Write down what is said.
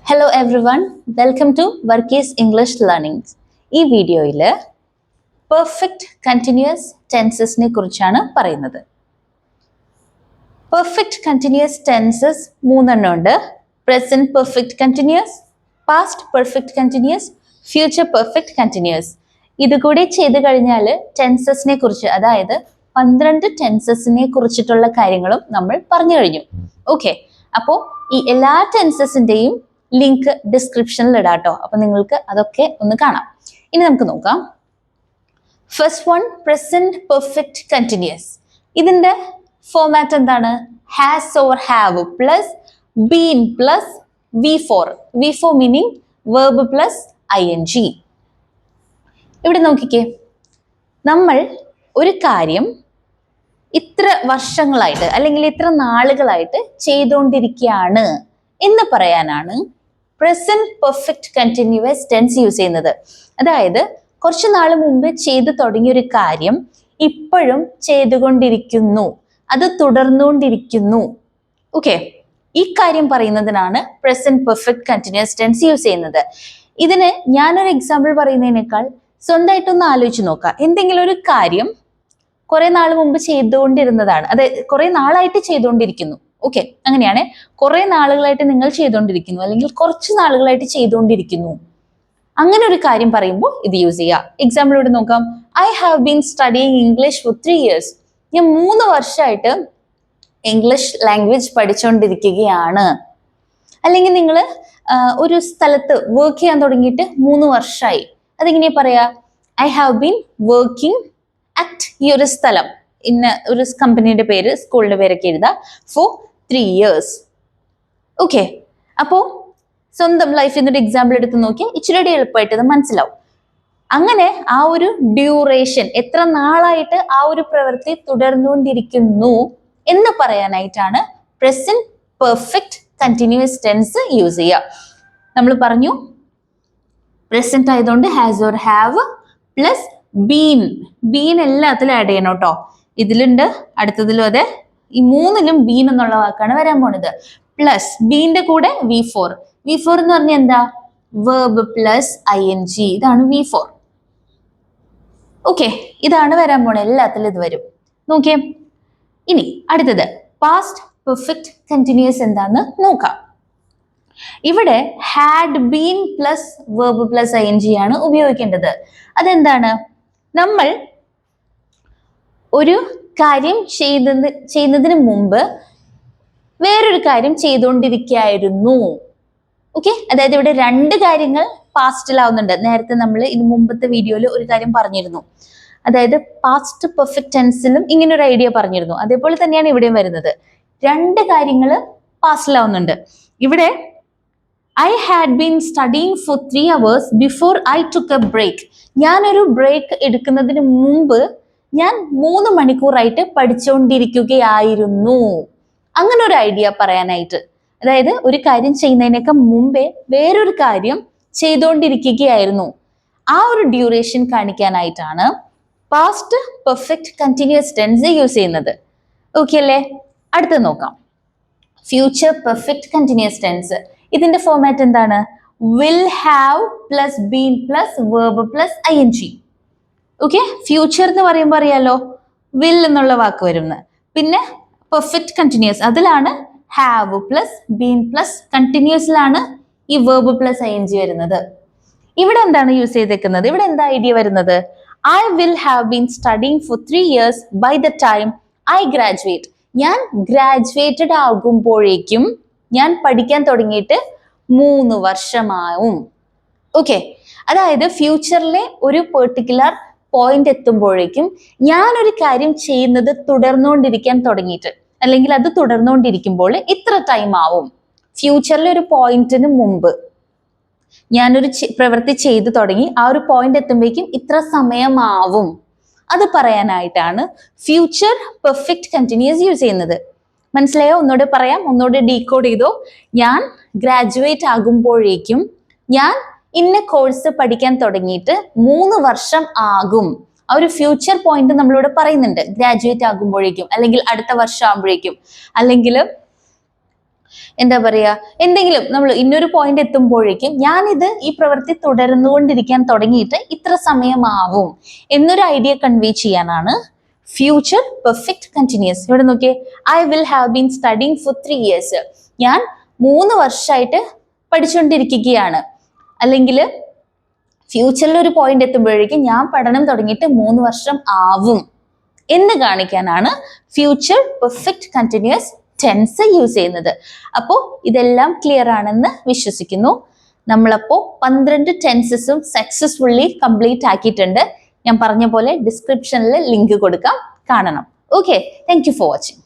Hello everyone, welcome to Varkey's English Learning. ഈ വീഡിയോയിൽ perfect continuous ടെൻസസിനെ കുറിച്ചാണ് പറയുന്നത്. പെർഫെക്റ്റ് കണ്ടിന്യൂസ് ടെൻസസ് മൂന്നെണ്ണം ഉണ്ട്. Present perfect continuous, past perfect continuous, future perfect continuous. ഇതുകൂടി ചെയ്തു കഴിഞ്ഞാൽ ടെൻസസിനെ കുറിച്ച്, അതായത് 12 ടെൻസസിനെ കുറിച്ചിട്ടുള്ള കാര്യങ്ങളും നമ്മൾ പറഞ്ഞു കഴിഞ്ഞു. ഓക്കെ, അപ്പോൾ ഈ എല്ലാ ടെൻസസിന്റെയും ലിങ്ക് ഡിസ്ക്രിപ്ഷനിൽ ഇടാം കേട്ടോ. അപ്പൊ നിങ്ങൾക്ക് അതൊക്കെ ഒന്ന് കാണാം. ഇനി നമുക്ക് നോക്കാം. First one, present perfect continuous. ഇതിന്റെ ഫോമാറ്റ് എന്താണ്? Has or have plus been plus V4. V4 meaning verb plus ING. ഇവിടെ നോക്കിക്കേ, നമ്മൾ ഒരു കാര്യം ഇത്ര വർഷങ്ങളായിട്ട് അല്ലെങ്കിൽ ഇത്ര നാളുകളായിട്ട് ചെയ്തുകൊണ്ടിരിക്കുകയാണ് എന്ന് പറയാനാണ് present perfect continuous tense use ചെയ്യുന്നത്. അതായത് കുറച്ചു നാൾ മുമ്പ് ചെയ്തു തുടങ്ങിയ ഒരു കാര്യം ഇപ്പോഴും ചെയ്തുകൊണ്ടിരിക്കുന്നു, അത് തുടർന്നുകൊണ്ടിരിക്കുന്നു. ഓക്കെ, ഈ കാര്യം പറയുന്നതിനാണ് present perfect continuous tense use ചെയ്യുന്നത്. ഇതിന് ഞാനൊരു എക്സാമ്പിൾ പറയുന്നതിനേക്കാൾ സ്വന്തമായിട്ടൊന്ന് ആലോചിച്ച് നോക്കാം. എന്തെങ്കിലും ഒരു കാര്യം കുറെ നാൾ മുമ്പ് ചെയ്തുകൊണ്ടിരുന്നതാണ്, അതായത് കുറെ നാളായിട്ട് ചെയ്തുകൊണ്ടിരിക്കുന്നു. ഓക്കെ, അങ്ങനെയാണ്. കുറെ നാളുകളായിട്ട് നിങ്ങൾ ചെയ്തുകൊണ്ടിരിക്കുന്നു, അല്ലെങ്കിൽ കുറച്ച് നാളുകളായിട്ട് ചെയ്തുകൊണ്ടിരിക്കുന്നു, അങ്ങനെ ഒരു കാര്യം പറയുമ്പോൾ ഇത് യൂസ് ചെയ്യാം. എക്സാമ്പിൾ ഇവിടെ നോക്കാം. I have been studying English for 3 years. ഞാൻ 3 വർഷമായിട്ട് ഇംഗ്ലീഷ് ലാംഗ്വേജ് പഠിച്ചുകൊണ്ടിരിക്കുകയാണ്. അല്ലെങ്കിൽ നിങ്ങൾ ഒരു സ്ഥലത്ത് വർക്ക് ചെയ്യാൻ തുടങ്ങിയിട്ട് 3 വർഷമായി. അതെങ്ങനെയാ പറയാ? I have been working at ഈ ഒരു സ്ഥലം, ഇന്ന ഒരു കമ്പനിയുടെ പേര്, സ്കൂളിന്റെ പേരൊക്കെ എഴുതാം, ഫോർ 3 years. ഓക്കെ, അപ്പോ സ്വന്തം ലൈഫിൽ നിന്നൊരു എക്സാമ്പിൾ എടുത്ത് നോക്കിയാൽ ഇച്ചിരി എളുപ്പമായിട്ട് അത് മനസ്സിലാവും. അങ്ങനെ ആ ഒരു ഡ്യൂറേഷൻ, എത്ര നാളായിട്ട് ആ ഒരു പ്രവൃത്തി തുടർന്നുകൊണ്ടിരിക്കുന്നു എന്ന് പറയാനായിട്ടാണ് present perfect continuous tense use ചെയ്യുക. നമ്മൾ പറഞ്ഞു പ്രസന്റ് ആയതുകൊണ്ട് has or have plus been. Been എല്ലാത്തിലും ആഡ് ചെയ്യണം കേട്ടോ. ഇതിലുണ്ട്, അടുത്തതിലും അതെ. ഈ മൂന്നിലും ബീൻ എന്നുള്ള വാക്കാണ് വരാൻ പോണത്. പ്ലസ് ബീന്റെ കൂടെ V4. V4 എന്ന് പറഞ്ഞാൽ എന്താ? Verb plus ING. ഇതാണ് V4. ഓക്കെ, ഇതാണ് വരാൻ പോണത്. എല്ലാത്തിലും ഇത് വരും. നോക്കിയേ, ഇനി അടുത്തത് പാസ്റ്റ് പെർഫെക്റ്റ് കണ്ടിന്യൂസ് എന്താന്ന് നോക്കാം. ഇവിടെ had been plus verb plus ING ആണ് ഉപയോഗിക്കേണ്ടത്. അതെന്താണ്? നമ്മൾ ഒരു കാര്യം ചെയ്യുന്നതിന് മുമ്പ് വേറൊരു കാര്യം ചെയ്തുകൊണ്ടിരിക്കുകയായിരുന്നു. ഓക്കെ, അതായത് ഇവിടെ 2 കാര്യങ്ങൾ പാസ്റ്റിലാവുന്നുണ്ട്. നേരത്തെ നമ്മൾ ഇത് മുമ്പത്തെ വീഡിയോയിൽ ഒരു കാര്യം പറഞ്ഞിരുന്നു. അതായത് പാസ്റ്റ് പെർഫെക്റ്റ് ടെൻസിലും ഇങ്ങനെ ഒരു ഐഡിയ പറഞ്ഞിരുന്നു. അതേപോലെ തന്നെയാണ് ഇവിടെയും വരുന്നത്. 2 കാര്യങ്ങൾ പാസ്റ്റിലാവുന്നുണ്ട്. ഇവിടെ I had been studying for 3 hours before I took a break. ഞാനൊരു ബ്രേക്ക് എടുക്കുന്നതിന് മുമ്പ് ഞാൻ 3 മണിക്കൂറായിട്ട് പഠിച്ചുകൊണ്ടിരിക്കുകയായിരുന്നു. അങ്ങനെ ഒരു ഐഡിയ പറയാനായിട്ട്, അതായത് ഒരു കാര്യം ചെയ്യുന്നതിനൊക്കെ മുമ്പേ വേറൊരു കാര്യം ചെയ്തുകൊണ്ടിരിക്കുകയായിരുന്നു, ആ ഒരു ഡ്യൂറേഷൻ കാണിക്കാനായിട്ടാണ് past perfect continuous tense use ചെയ്യുന്നത്. ഓക്കെ അല്ലേ? അടുത്ത് നോക്കാം. Future perfect continuous tense. ഇതിന്റെ ഫോമാറ്റ് എന്താണ്? Will have plus been plus verb plus ING. Okay, future എന്ന് പറയുമ്പോൾ അറിയാലോ, വിൽ എന്നുള്ള വാക്ക് വരുന്നത്. പിന്നെ പെർഫെക്റ്റ് കണ്ടിന്യൂസ്, അതിലാണ് ഹാവ് പ്ലസ് ബീൻ പ്ലസ് കണ്ടിന്യൂസിലാണ് ഈ വേർബ് പ്ലസ് ING വരുന്നത്. ഇവിടെ എന്താണ് യൂസ് ചെയ്തേക്കുന്നത്? ഇവിടെ എന്താ ഐഡിയ വരുന്നത്? I will have been studying for 3 years by the time I graduate. ഞാൻ ഗ്രാജുവേറ്റഡ് ആകുമ്പോഴേക്കും, ഞാൻ പഠിക്കാൻ തുടങ്ങിയിട്ട് 3 വർഷമാവും. ഓക്കെ, അതായത് ഫ്യൂച്ചറിലെ ഒരു പെർട്ടിക്കുലർ പോയിന്റ് എത്തുമ്പോഴേക്കും ഞാനൊരു കാര്യം ചെയ്യുന്നത് തുടർന്നുകൊണ്ടിരിക്കാൻ തുടങ്ങിയിട്ട്, അല്ലെങ്കിൽ അത് തുടർന്നുകൊണ്ടിരിക്കുമ്പോൾ ഇത്ര ടൈം ആവും. ഫ്യൂച്ചറിലെ ഒരു പോയിന്റിന് മുമ്പ് ഞാനൊരു പ്രവൃത്തി ചെയ്തു തുടങ്ങി, ആ ഒരു പോയിന്റ് എത്തുമ്പോഴേക്കും ഇത്ര സമയമാവും. അത് പറയാനായിട്ടാണ് ഫ്യൂച്ചർ പെർഫെക്റ്റ് കണ്ടിന്യൂസ് യൂസ് ചെയ്യുന്നത്. മനസ്സിലായോ? ഒന്നുകൂടെ പറയാം, ഒന്നുകൂടെ ഡീകോഡ് ചെയ്തോ. ഞാൻ ഗ്രാജുവേറ്റ് ആകുമ്പോഴേക്കും, ഞാൻ ഇന്ന കോഴ്സ് പഠിക്കാൻ തുടങ്ങിയിട്ട് 3 വർഷം ആകും. ആ ഒരു ഫ്യൂച്ചർ പോയിന്റ് നമ്മളിവിടെ പറയുന്നുണ്ട്. ഗ്രാജുവേറ്റ് ആകുമ്പോഴേക്കും, അല്ലെങ്കിൽ അടുത്ത വർഷം ആകുമ്പോഴേക്കും, അല്ലെങ്കിൽ എന്താ പറയാ, എന്തെങ്കിലും നമ്മൾ ഇന്നൊരു പോയിന്റ് എത്തുമ്പോഴേക്കും ഞാനിത് ഈ പ്രവൃത്തി തുടർന്നുകൊണ്ടിരിക്കാൻ തുടങ്ങിയിട്ട് ഇത്ര സമയമാവും എന്നൊരു ഐഡിയ കൺവേ ചെയ്യാനാണ് ഫ്യൂച്ചർ പെർഫെക്റ്റ് കണ്ടിന്യൂസ്. ഇവിടെ നോക്കിയേ, I will have been studying for 3 years. ഞാൻ 3 വർഷമായിട്ട് പഠിച്ചുകൊണ്ടിരിക്കുകയാണ്. അല്ലെങ്കിൽ ഫ്യൂച്ചറിൽ ഒരു പോയിന്റ് എത്തുമ്പോഴേക്കും ഞാൻ പഠനം തുടങ്ങിയിട്ട് 3 വർഷം ആവും എന്ന് കാണിക്കാനാണ് future perfect continuous tense use ചെയ്യുന്നത്. അപ്പോൾ ഇതെല്ലാം ക്ലിയർ ആണെന്ന് വിശ്വസിക്കുന്നു. നമ്മളപ്പോൾ 12 ടെൻസസും സക്സസ്ഫുള്ളി കംപ്ലീറ്റ് ആക്കിയിട്ടുണ്ട്. ഞാൻ പറഞ്ഞ പോലെ ഡിസ്ക്രിപ്ഷനിൽ ലിങ്ക് കൊടുക്കാം, കാണണം. Okay, thank you for watching.